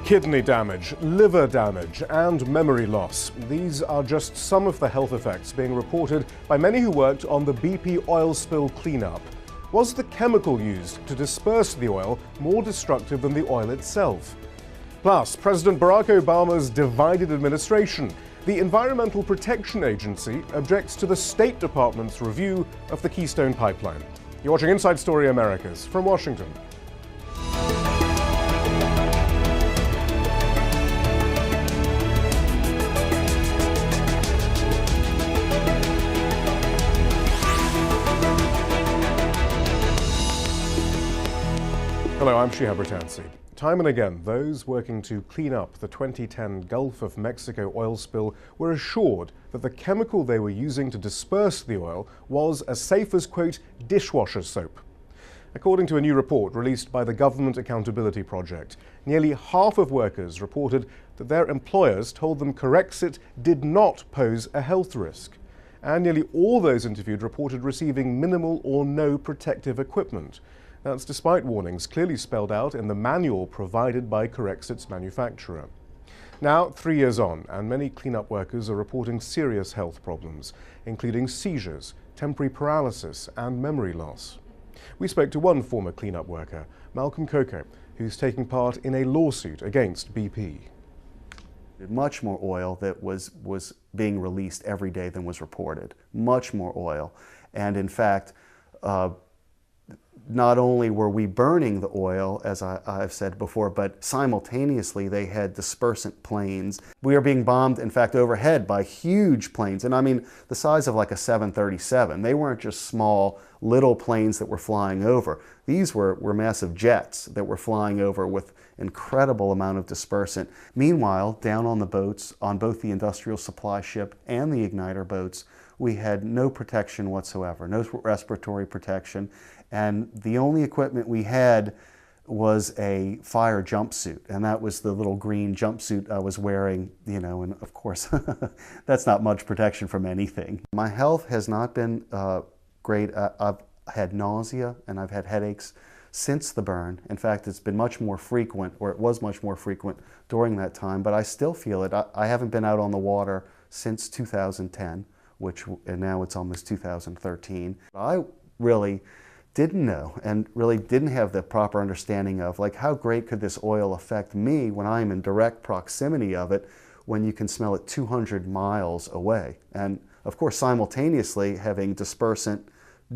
Kidney damage, liver damage, and memory loss. These are just some of the health effects being reported by many who worked on the BP oil spill cleanup. Was the chemical used to disperse the oil more destructive than the oil itself? Plus, President Barack Obama's divided administration. The Environmental Protection Agency objects to the State Department's review of the Keystone Pipeline. You're watching Inside Story Americas from Washington. Hello, I'm Shihab Rattansi. Time and again, those working to clean up the 2010 Gulf of Mexico oil spill were assured that the chemical they were using to disperse the oil was as safe as, quote, dishwasher soap. According to a new report released by the Government Accountability Project, nearly half of workers reported that their employers told them Corexit did not pose a health risk. And nearly all those interviewed reported receiving minimal or no protective equipment. That's despite warnings clearly spelled out in the manual provided by Corexit's manufacturer. Now, 3 years on, and many cleanup workers are reporting serious health problems, including seizures, temporary paralysis, and memory loss. We spoke to one former cleanup worker, Malcolm Coco, who's taking part in a lawsuit against BP. Much more oil that was being released every day than was reported. Much more oil. And in fact, not only were we burning the oil, as I've said before, but simultaneously they had dispersant planes. We were being bombed, in fact, overhead by huge planes. And I mean, the size of like a 737. They weren't just small, little planes that were flying over. These were massive jets that were flying over with incredible amount of dispersant. Meanwhile, down on the boats, on both the industrial supply ship and the igniter boats, we had no protection whatsoever, no respiratory protection. And the only equipment we had was a fire jumpsuit, and that was the little green jumpsuit I was wearing, you know, and of course, that's not much protection from anything. My health has not been great. I've had nausea and I've had headaches since the burn. In fact, it's been much more frequent, or it was much more frequent during that time, but I still feel it. I haven't been out on the water since 2010, and now it's almost 2013. I really didn't know and really didn't have the proper understanding of, like, how great could this oil affect me when I'm in direct proximity of it, when you can smell it 200 miles away. And of course, simultaneously having dispersant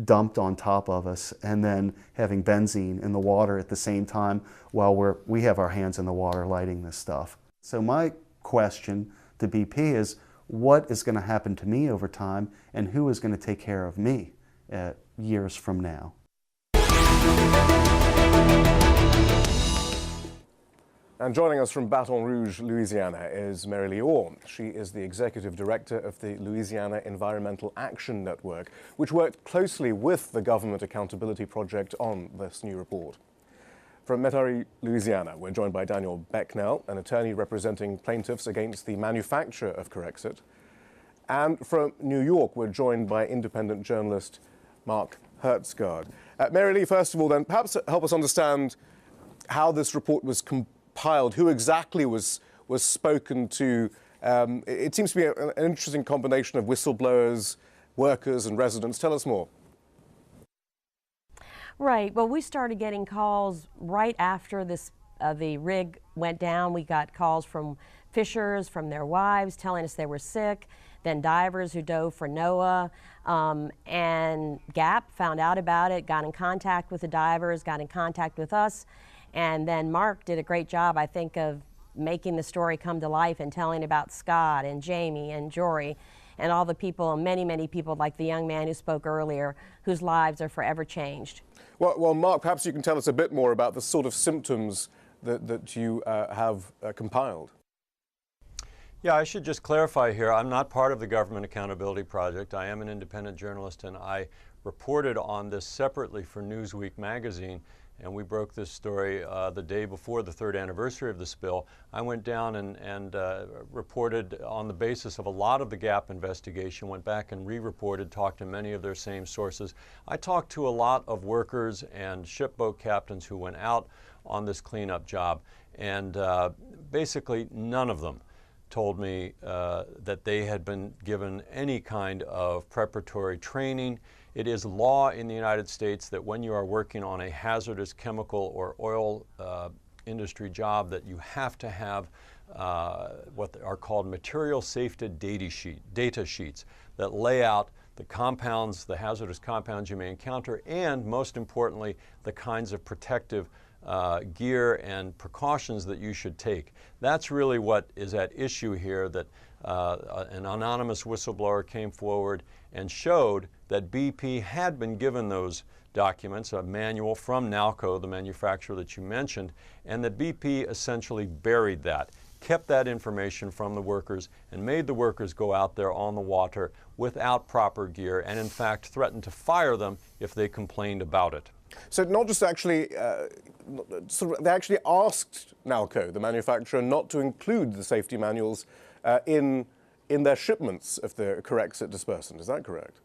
dumped on top of us and then having benzene in the water at the same time while we have our hands in the water lighting this stuff. So my question to BP is, what is going to happen to me over time, and who is going to take care of me years from now? And joining us from Baton Rouge, Louisiana, is Marylee Orr. She is the executive director of the Louisiana Environmental Action Network, which worked closely with the Government Accountability Project on this new report. From Metairie, Louisiana, we're joined by Daniel Becnel, an attorney representing plaintiffs against the manufacturer of Corexit. And from New York, we're joined by independent journalist Mark Hertsgaard. Marylee, first of all, then, perhaps help us understand how this report was compiled, who exactly was spoken to. It seems to be an interesting combination of whistleblowers, workers, and residents. Tell us more. Right. Well, we started getting calls right after the rig went down. We got calls from fishers, from their wives, telling us they were sick, then divers who dove for NOAA, and GAP found out about it, got in contact with the divers, got in contact with us, and then Mark did a great job, I think, of making the story come to life and telling about Scott and Jamie and Jory and all the people, many, many people, like the young man who spoke earlier, whose lives are forever changed. Well, Mark, perhaps you can tell us a bit more about the sort of symptoms that you have compiled. Yeah, I should just clarify here, I'm not part of the Government Accountability Project. I am an independent journalist, and I reported on this separately for Newsweek magazine, and we broke this story the day before the 3rd anniversary of the spill. I went down and reported on the basis of a lot of the GAP investigation, went back and re-reported, talked to many of their same sources. I talked to a lot of workers and shipboat captains who went out on this cleanup job. And basically none of them told me that they had been given any kind of preparatory training. It is law in the United States that when you are working on a hazardous chemical or oil industry job that you have to have what are called material safety data sheets that lay out the compounds, the hazardous compounds you may encounter, and most importantly, the kinds of protective gear and precautions that you should take. That's really what is at issue here, that an anonymous whistleblower came forward and showed that BP had been given those documents, a manual from Nalco, the manufacturer that you mentioned, and that BP essentially buried that, kept that information from the workers, and made the workers go out there on the water without proper gear, and in fact threatened to fire them if they complained about it. So not just actually, they actually asked Nalco, the manufacturer, not to include the safety manuals in their shipments of the Corexit dispersant. Is that correct?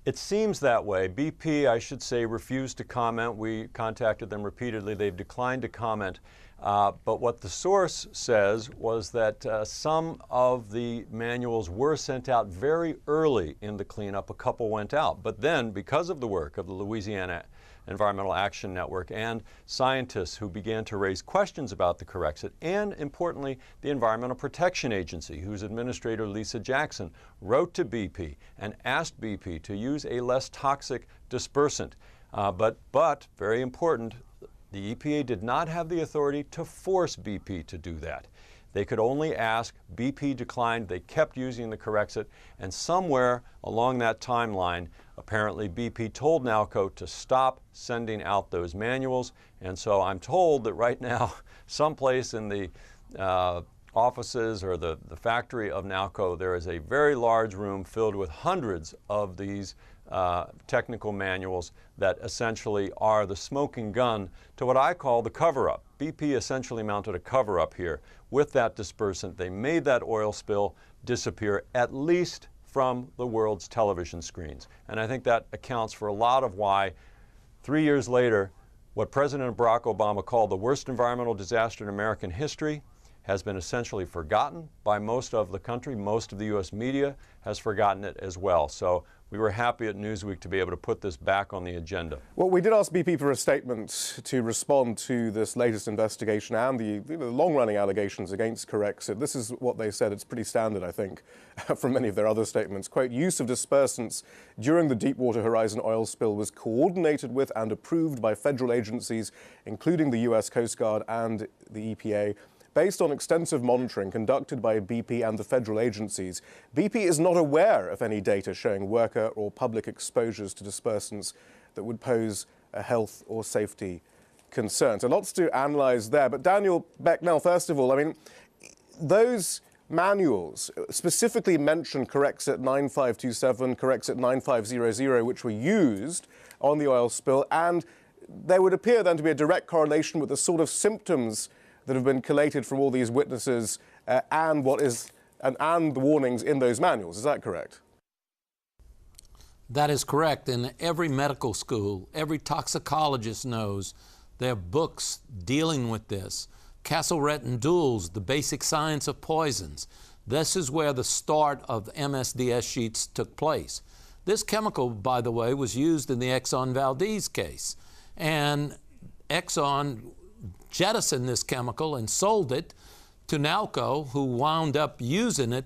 It seems that way. BP, I should say, refused to comment. We contacted them repeatedly. They've declined to comment. But what the source says was that some of the manuals were sent out very early in the cleanup. A couple went out. But then, because of the work of the Louisiana Environmental Action Network and scientists who began to raise questions about the Corexit, and importantly, the Environmental Protection Agency, whose administrator, Lisa Jackson, wrote to BP and asked BP to use a less toxic dispersant. But very important, the EPA did not have the authority to force BP to do that. They could only ask. BP declined. They kept using the Corexit, and somewhere along that timeline, apparently BP told Nalco to stop sending out those manuals. And so I'm told that right now, someplace in the offices or the factory of Nalco, there is a very large room filled with hundreds of these technical manuals that essentially are the smoking gun to what I call the cover-up. BP essentially mounted a cover-up here with that dispersant. They made that oil spill disappear, at least from the world's television screens. And I think that accounts for a lot of why, 3 years later, what President Barack Obama called the worst environmental disaster in American history has been essentially forgotten by most of the country. Most of the U.S. media has forgotten it as well. So we were happy at Newsweek to be able to put this back on the agenda. Well, we did ask BP for a statement to respond to this latest investigation and the long-running allegations against Corexit. This is what they said. It's pretty standard, I think, from many of their other statements. Quote, use of dispersants during the Deepwater Horizon oil spill was coordinated with and approved by federal agencies, including the U.S. Coast Guard and the EPA. Based on extensive monitoring conducted by BP and the federal agencies, BP is not aware of any data showing worker or public exposures to dispersants that would pose a health or safety concern. So lots to analyze there. But Daniel Becnel, first of all, I mean, those manuals specifically mention Corexit 9527, Corexit 9500, which were used on the oil spill, and there would appear then to be a direct correlation with the sort of symptoms that have been collated from all these witnesses and the warnings in those manuals. Is that correct? That is correct. In every medical school, every toxicologist knows there are books dealing with this. Castleret and Dools, The Basic Science of Poisons. This is where the start of MSDS sheets took place. This chemical, by the way, was used in the Exxon Valdez case. And Exxon jettisoned this chemical and sold it to Nalco, who wound up using it,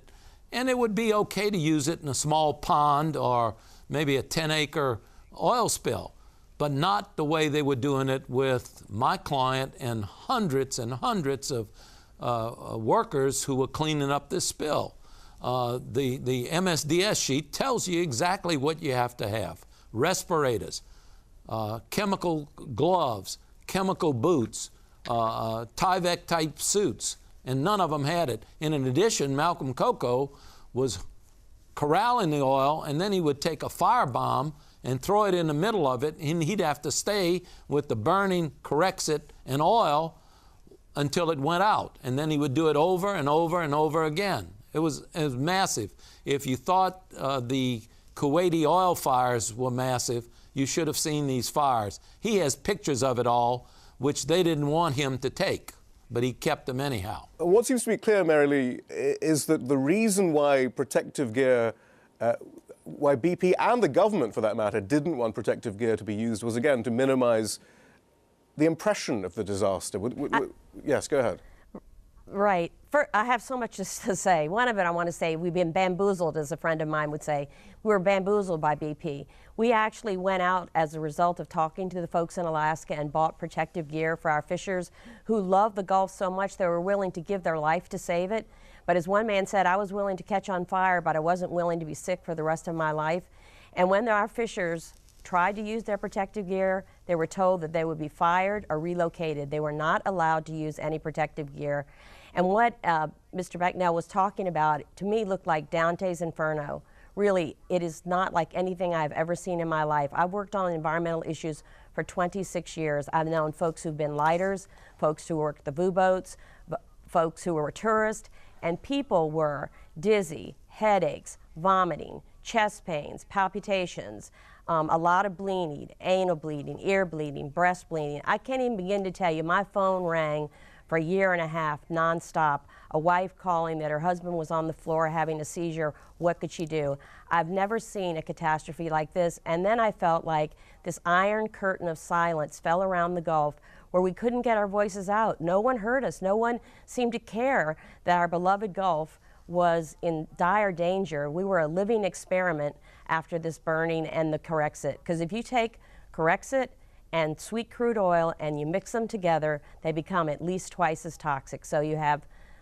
and it would be okay to use it in a small pond or maybe a 10-acre oil spill, but not the way they were doing it with my client and hundreds of workers who were cleaning up this spill. The MSDS sheet tells you exactly what you have to have: respirators, chemical gloves, chemical boots, Tyvek type suits, and none of them had it. And in addition, Malcolm Coco was corralling the oil, and then he would take a firebomb and throw it in the middle of it, and he'd have to stay with the burning Corexit and oil until it went out. And then he would do it over and over and over again. It was massive. If you thought the Kuwaiti oil fires were massive, you should have seen these fires. He has pictures of it all, which they didn't want him to take. but he kept them anyhow. What seems to be clear, Marylee, is that the reason why protective gear, why BP and the government, for that matter, didn't want protective gear to be used was, again, to minimize the impression of the disaster. Yes, go ahead. Right. I have so much to say. One of it, I want to say, we've been bamboozled, as a friend of mine would say. We were bamboozled by BP. We actually went out as a result of talking to the folks in Alaska and bought protective gear for our fishers who love the Gulf so much they were willing to give their life to save it. But as one man said, I was willing to catch on fire, but I wasn't willing to be sick for the rest of my life. And when our fishers tried to use their protective gear, they were told that they would be fired or relocated. They were not allowed to use any protective gear. And what Mr. Becnel was talking about, to me, looked like Dante's Inferno. Really, it is not like anything I've ever seen in my life. I've worked on environmental issues for 26 years. I've known folks who've been lighters, folks who worked the VU boats, folks who were tourists, and people were dizzy, headaches, vomiting, chest pains, palpitations, a lot of bleeding, anal bleeding, ear bleeding, breast bleeding. I can't even begin to tell you, my phone rang for a year and a half, nonstop, a wife calling that her husband was on the floor having a seizure. What could she do? I've never seen a catastrophe like this. And then I felt like this iron curtain of silence fell around the Gulf where we couldn't get our voices out. No one heard us. No one seemed to care that our beloved Gulf was in dire danger. We were a living experiment after this burning and the Corexit. Because if you take Corexit and sweet crude oil and you mix them together, they become at least twice as toxic. So you have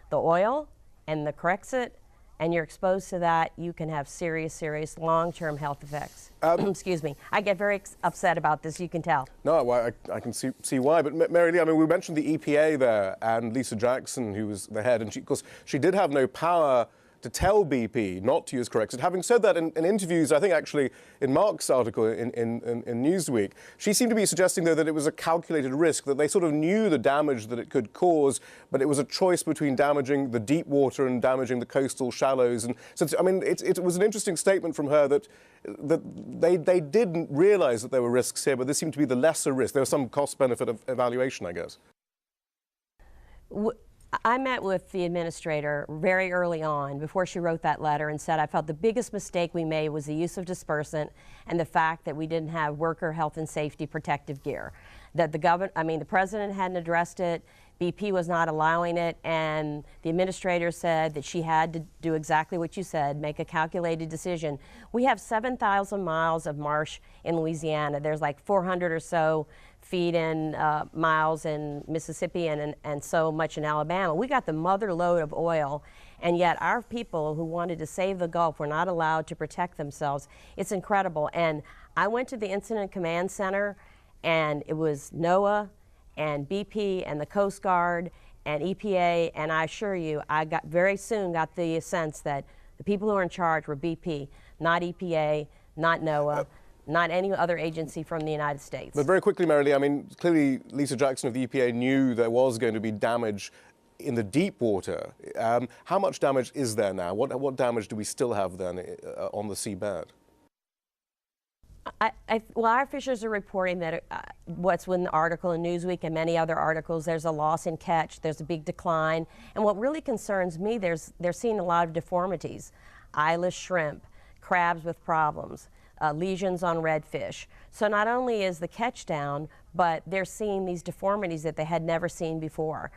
the oil and the Corexit, and you're exposed to that, you can have serious, serious long-term health effects. Excuse me. I get very upset about this, you can tell. No, well, I can see why. But Marylee, I mean, we mentioned the EPA there and Lisa Jackson, who was the head, and of course, she did have no power to tell BP not to use Corexit. Having said that, in interviews, I think actually in Mark's article in Newsweek, she seemed to be suggesting, though, that it was a calculated risk, that they sort of knew the damage that it could cause, but it was a choice between damaging the deep water and damaging the coastal shallows. And so, I mean, it was an interesting statement from her that they didn't realize that there were risks here, but this seemed to be the lesser risk. There was some cost-benefit of evaluation, I guess. I met with the administrator very early on before she wrote that letter and said I felt the biggest mistake we made was the use of dispersant and the fact that we didn't have worker health and safety protective gear. That the president hadn't addressed it, BP was not allowing it, and the administrator said that she had to do exactly what you said, make a calculated decision. We have 7,000 miles of marsh in Louisiana. There's like 400 or so feet in miles in Mississippi and so much in Alabama. We got the mother lode of oil, and yet our people who wanted to save the Gulf were not allowed to protect themselves. It's incredible. And I went to the Incident Command Center, and it was NOAA and BP and the Coast Guard and EPA, and I assure you, I very soon got the sense that the people who were in charge were BP, not EPA, not NOAA, not any other agency from the United States. But very quickly, Marylee, I mean, clearly Lisa Jackson of the EPA knew there was going to be damage in the deep water. How much damage is there now? What damage do we still have then on the seabed? Well, our fishers are reporting that what's in the article in Newsweek and many other articles, there's a loss in catch, there's a big decline. And what really concerns me, they're seeing a lot of deformities. Eyeless shrimp, crabs with problems, lesions on redfish. So not only is the catch down, but they're seeing these deformities that they had never seen before.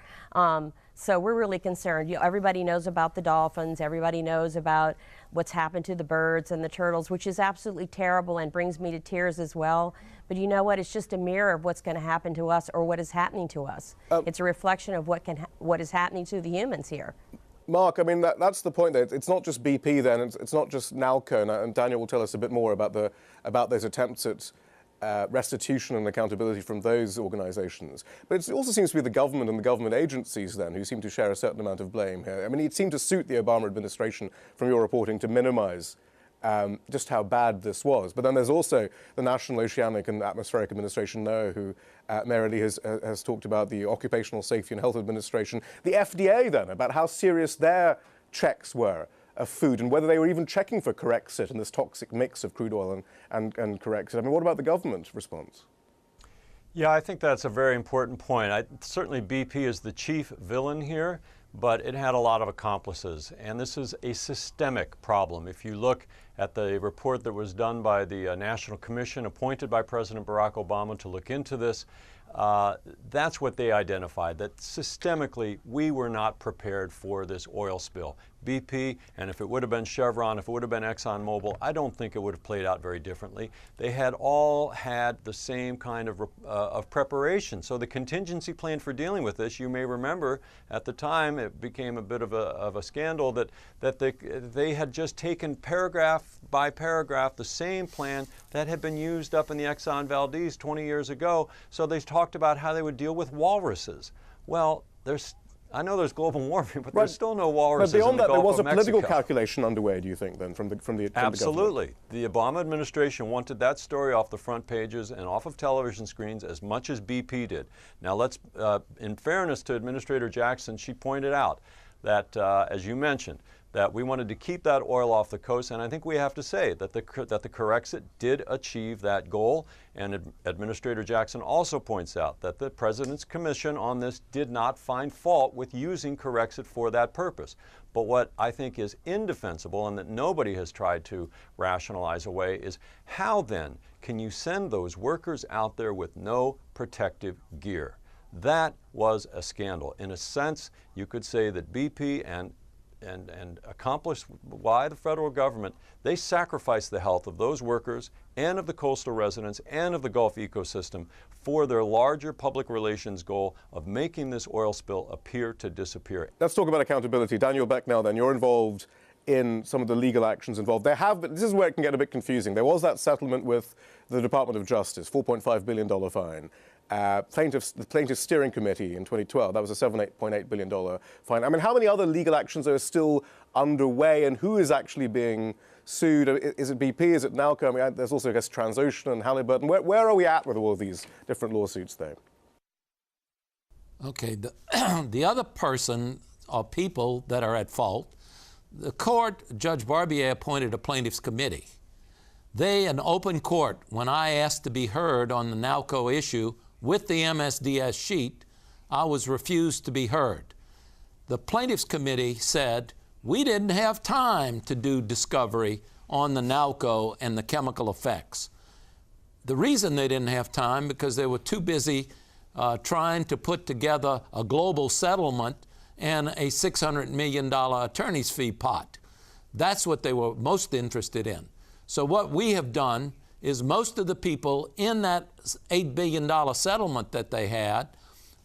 So we're really concerned. Everybody knows about the dolphins, everybody knows about what's happened to the birds and the turtles, which is absolutely terrible and brings me to tears as well. But you know what? It's just a mirror of what's going to happen to us or what is happening to us. It's a reflection of what is happening to the humans here. Mark, I mean, that's the point there. It's not just BP then, it's not just NALCO, and Daniel will tell us a bit more about those attempts at restitution and accountability from those organizations. But it also seems to be the government and the government agencies then who seem to share a certain amount of blame here. I mean, it seemed to suit the Obama administration, from your reporting, to minimize just how bad this was. But then there's also the National Oceanic and Atmospheric Administration, NOAA, who Marylee has talked about, the Occupational Safety and Health Administration, the FDA then, about how serious their checks were of food and whether they were even checking for Corexit and this toxic mix of crude oil and Corexit. I mean, what about the government response? Yeah, I think that's a very important point. Certainly BP is the chief villain here, but it had a lot of accomplices, and this is a systemic problem. If you look at the report that was done by the National Commission appointed by President Barack Obama to look into this, that's what they identified, that systemically we were not prepared for this oil spill. BP, and if it would have been Chevron, if it would have been ExxonMobil, I don't think it would have played out very differently. They had all had the same kind of preparation. So the contingency plan for dealing with this, you may remember at the time it became a bit of a scandal that they had just taken paragraph by paragraph the same plan that had been used up in the Exxon Valdez 20 years ago. So they talked about how they would deal with walruses. Well, I know there's global warming, but there's still no walruses in the Gulf of Mexico. But beyond that, there was a political calculation underway, do you think, then, from the government? Absolutely. The Obama administration wanted that story off the front pages and off of television screens as much as BP did. Now, let's, in fairness to Administrator Jackson, she pointed out that, as you mentioned, that we wanted to keep that oil off the coast, and I think we have to say that the Corexit did achieve that goal, and Administrator Jackson also points out that the President's Commission on this did not find fault with using Corexit for that purpose. But what I think is indefensible and that nobody has tried to rationalize away is how then can you send those workers out there with no protective gear? That was a scandal. In a sense, you could say that BP and accomplished by the federal government, they sacrificed the health of those workers and of the coastal residents and of the Gulf ecosystem for their larger public relations goal of making this oil spill appear to disappear. Let's talk about accountability. Daniel Becnel, then, you're involved in some of the legal actions involved. This is where it can get a bit confusing. There was that settlement with the Department of Justice, $4.5 billion fine. The Plaintiff's Steering Committee in 2012, that was a $7.8 billion fine. I mean, how many other legal actions are still underway, and who is actually being sued? Is it BP? Is it Nalco? I mean, there's also, I guess, Transocean and Halliburton. Where are we at with all of these different lawsuits, though? Okay, the other person or people that are at fault, the court, Judge Barbier appointed a plaintiff's committee. They, in open court, when I asked to be heard on the Nalco issue with the MSDS sheet, I was refused to be heard. The plaintiff's committee said we didn't have time to do discovery on the Nalco and the chemical effects. The reason they didn't have time because they were too busy trying to put together a global settlement and a $600 million attorney's fee pot. That's what they were most interested in. So what we have done is most of the people in that $8 billion settlement that they had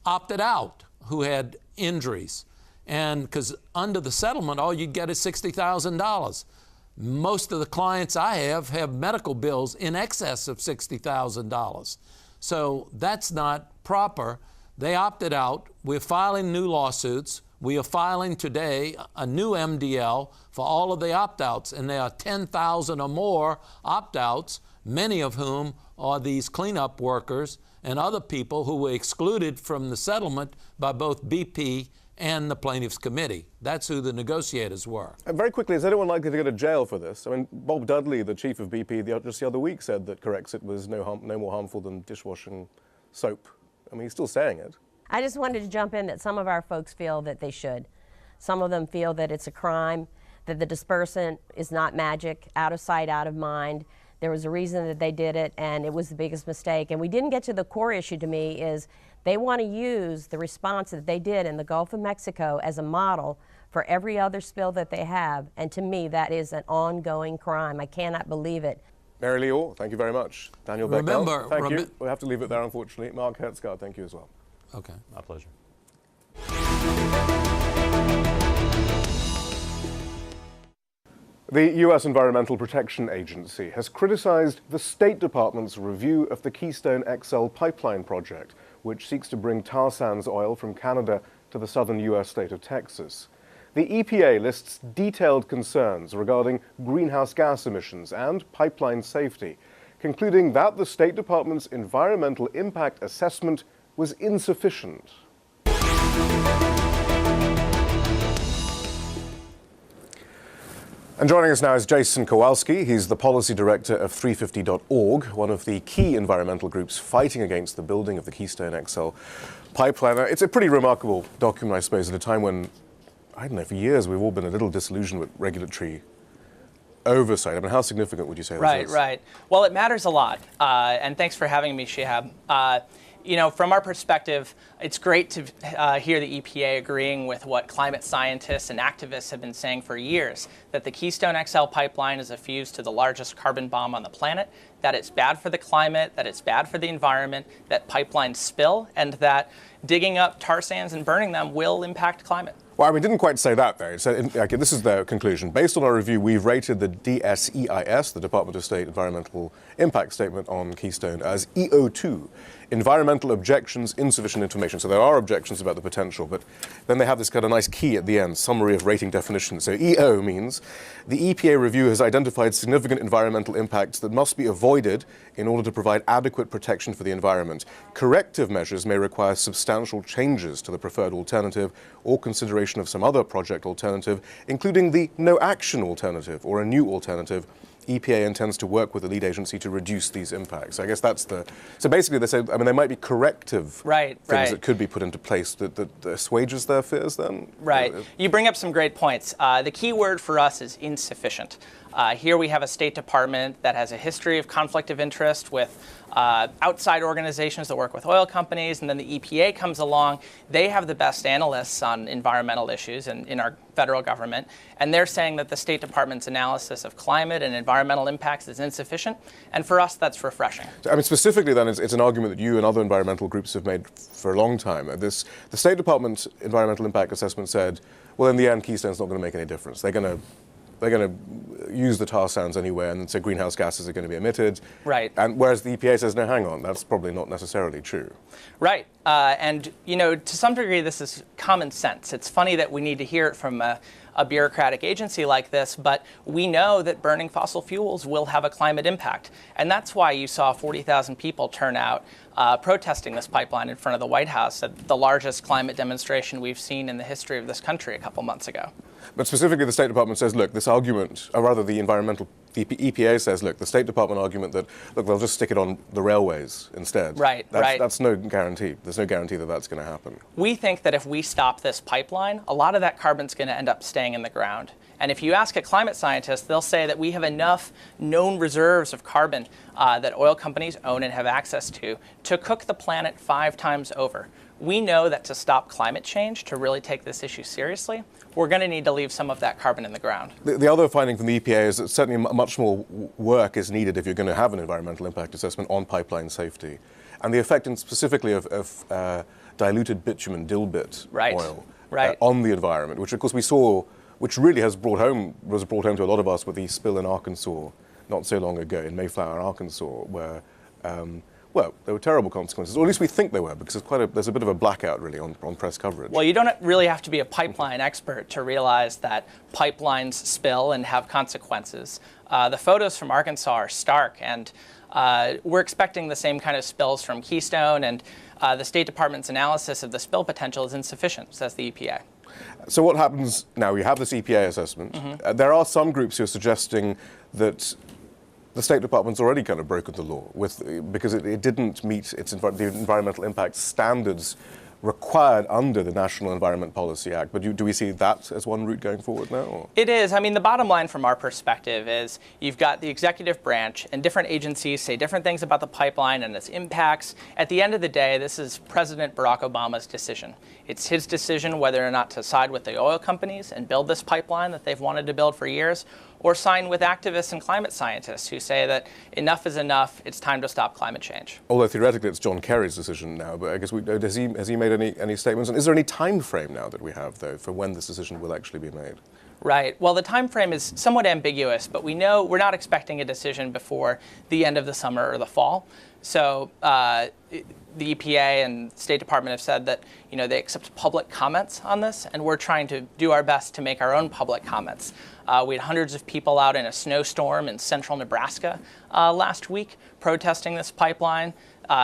opted out who had injuries. And because under the settlement, all you get is $60,000. Most of the clients I have medical bills in excess of $60,000. So that's not proper. They opted out. We're filing new lawsuits. We are filing today a new MDL for all of the opt-outs, and there are 10,000 or more opt-outs, many of whom are these cleanup workers and other people who were excluded from the settlement by both BP and the plaintiff's committee. That's who the negotiators were. And very quickly, is anyone likely to go to jail for this? I mean, Bob Dudley, the chief of BP, just the other week said that Corexit was no more harmful than dishwashing soap. I mean, he's still saying it. I just wanted to jump in that some of our folks feel that they should. Some of them feel that it's a crime, that the dispersant is not magic, out of sight, out of mind. There was a reason that they did it, and it was the biggest mistake. And we didn't get to the core issue to me is they want to use the response that they did in the Gulf of Mexico as a model for every other spill that they have. And to me, that is an ongoing crime. I cannot believe it. Marylee Orr, thank you very much. Daniel Becnel, thank you. We'll have to leave it there, unfortunately. Mark Hertsgaard, thank you as well. Okay. My pleasure. The U.S. Environmental Protection Agency has criticized the State Department's review of the Keystone XL pipeline project, which seeks to bring tar sands oil from Canada to the southern U.S. state of Texas. The EPA lists detailed concerns regarding greenhouse gas emissions and pipeline safety, concluding that the State Department's environmental impact assessment was insufficient. And joining us now is Jason Kowalski. He's the policy director of 350.org, one of the key environmental groups fighting against the building of the Keystone XL pipeline. It's a pretty remarkable document, I suppose, at a time when, I don't know, for years we've all been a little disillusioned with regulatory oversight. I mean, how significant would you say this is? Right. Well, it matters a lot. And thanks for having me, Shihab. From our perspective, it's great to hear the EPA agreeing with what climate scientists and activists have been saying for years, that the Keystone XL pipeline is a fuse to the largest carbon bomb on the planet, that it's bad for the climate, that it's bad for the environment, that pipelines spill, and that digging up tar sands and burning them will impact climate. Well, I mean, didn't quite say that, though. So, this is the conclusion. Based on our review, we've rated the DSEIS, the Department of State Environmental Impact Statement on Keystone, as EO2, environmental objections, insufficient information. So there are objections about the potential, but then they have this kind of nice key at the end, summary of rating definitions. So EO means the EPA review has identified significant environmental impacts that must be avoided in order to provide adequate protection for the environment. Corrective measures may require substantial changes to the preferred alternative or consideration of some other project alternative, including the no-action alternative or a new alternative. EPA intends to work with the lead agency to reduce these impacts. I guess that's so basically they say, I mean, there might be corrective things that could be put into place that assuages their fears then? Right. You bring up some great points. The key word for us is insufficient. Here we have a State Department that has a history of conflict of interest with outside organizations that work with oil companies, and then the EPA comes along. They have the best analysts on environmental issues in our federal government, and they're saying that the State Department's analysis of climate and environmental impacts is insufficient, and for us that's refreshing. I mean, specifically then, it's an argument that you and other environmental groups have made for a long time. The State Department Environmental Impact Assessment said, well, in the end, Keystone's not going to make any difference. They're going to use the tar sands anyway, and so greenhouse gases are going to be emitted. Right. And whereas the EPA says, no, hang on, that's probably not necessarily true. Right. And, to some degree, this is common sense. It's funny that we need to hear it from a bureaucratic agency like this, but we know that burning fossil fuels will have a climate impact. And that's why you saw 40,000 people turn out protesting this pipeline in front of the White House at the largest climate demonstration we've seen in the history of this country a couple months ago. But specifically, the State Department says, look, this argument, or rather the EPA says, look, the State Department argument that, look, they'll just stick it on the railways instead. Right. That's no guarantee. There's no guarantee that that's going to happen. We think that if we stop this pipeline, a lot of that carbon's going to end up staying in the ground. And if you ask a climate scientist, they'll say that we have enough known reserves of carbon that oil companies own and have access to cook the planet 5 times over. We know that to stop climate change, to really take this issue seriously, we're going to need to leave some of that carbon in the ground. The other finding from the EPA is that certainly much more work is needed if you're going to have an environmental impact assessment on pipeline safety. And the effect specifically of diluted bitumen, dilbit oil on the environment, which of course we saw, which really was brought home to a lot of us with the spill in Arkansas not so long ago, in Mayflower, Arkansas, where there were terrible consequences, or at least we think there were, because there's a bit of a blackout, really, on press coverage. Well, you don't really have to be a pipeline expert to realize that pipelines spill and have consequences. The photos from Arkansas are stark, and we're expecting the same kind of spills from Keystone, and the State Department's analysis of the spill potential is insufficient, says the EPA. So what happens now? You have this EPA assessment. Mm-hmm. There are some groups who are suggesting that the State Department's already kind of broken the law because it didn't meet the environmental impact standards required under the National Environment Policy Act. But do we see that as one route going forward now? Or? It is. I mean, the bottom line from our perspective is you've got the executive branch and different agencies say different things about the pipeline and its impacts. At the end of the day, this is President Barack Obama's decision. It's his decision whether or not to side with the oil companies and build this pipeline that they've wanted to build for years, or sign with activists and climate scientists who say that enough is enough, it's time to stop climate change. Although theoretically it's John Kerry's decision now, but I guess has he made any statements? And is there any time frame now that we have, though, for when this decision will actually be made? Right. Well, the time frame is somewhat ambiguous, but we know we're not expecting a decision before the end of the summer or the fall. So the EPA and State Department have said that they accept public comments on this, and we're trying to do our best to make our own public comments. We had hundreds of people out in a snowstorm in central Nebraska last week protesting this pipeline,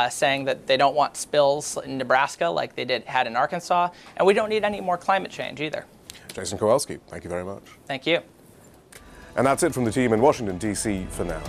saying that they don't want spills in Nebraska like they had in Arkansas, and we don't need any more climate change either. Jason Kowalski, thank you very much. Thank you. And that's it from the team in Washington, D.C. for now.